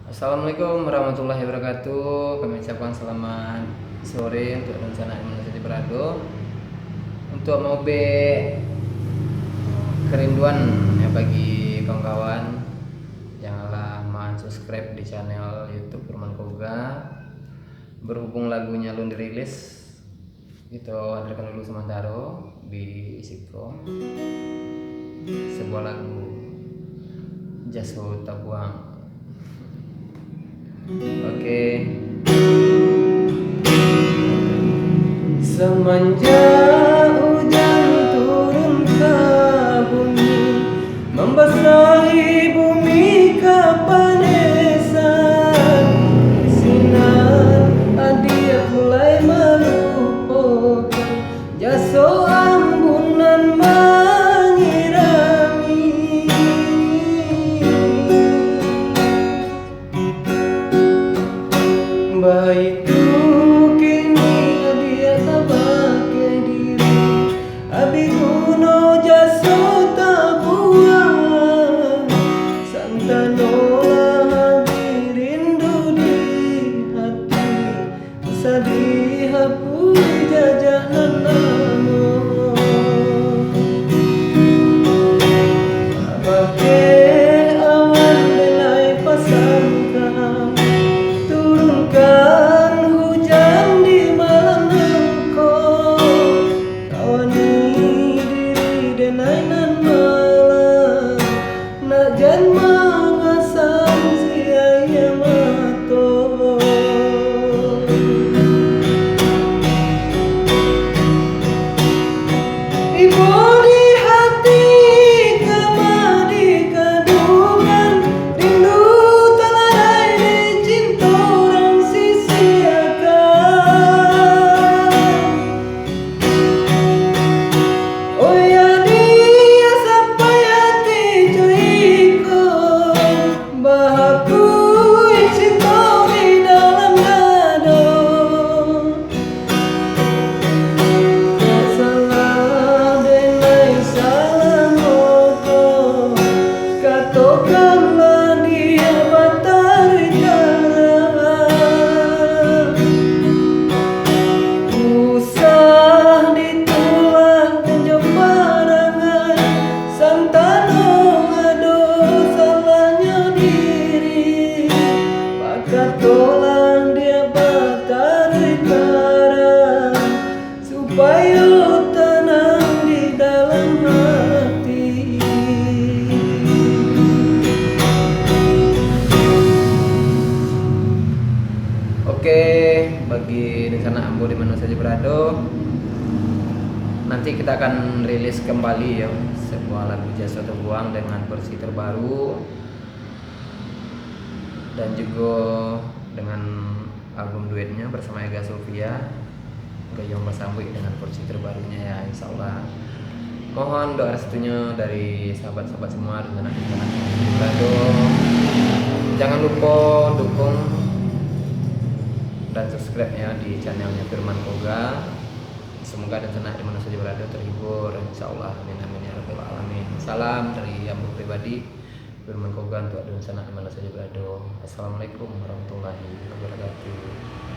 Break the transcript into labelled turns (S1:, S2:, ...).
S1: Assalamualaikum warahmatullahi wabarakatuh. Kami ucapkan selamat sore untuk rencana Indonesia di Berado. Untuk mobe kerinduan ya bagi kawan-kawan, janganlah subscribe di channel YouTube Firman Koga. Berhubung lagunya belum dirilis, itu hadirkan dulu sementara di Isikro sebuah lagu Jaso Tabuang. Oke. Semenjak hujan turun ke bumi, membasahi bumi kepanesan, sinar hadir mulai melupakan jaso ambunan menyirami. Baik dihapus jajanan nama pakai awan belai pasangka turunkan hujan di malam engkau kawani diri denai nan malam nak jan mangasam sia mato. Tolang dia batari karang supaya tenang di dalam hati. Oke, bagi rencana Ambo di mana saja berada, nanti kita akan rilis kembali ya sebuah lagu Jaso Tabuang dengan versi terbaru dan juga dengan album duetnya bersama Ega Sofia Gayung Masambui dengan versi terbarunya ya, insya Allah. Mohon doa restunya dari sahabat-sahabat semua dengan anak-anak Berado. Jangan lupa dukung dan subscribe ya di channelnya Firman Koga. Semoga dan tenang dimana saja berada terhibur, insya Allah. Amin amin ya rabbal alamin. Salam dari Ambo pribadi Firman Koga untuk dan sana dimana saja berada. Assalamualaikum warahmatullahi wabarakatuh.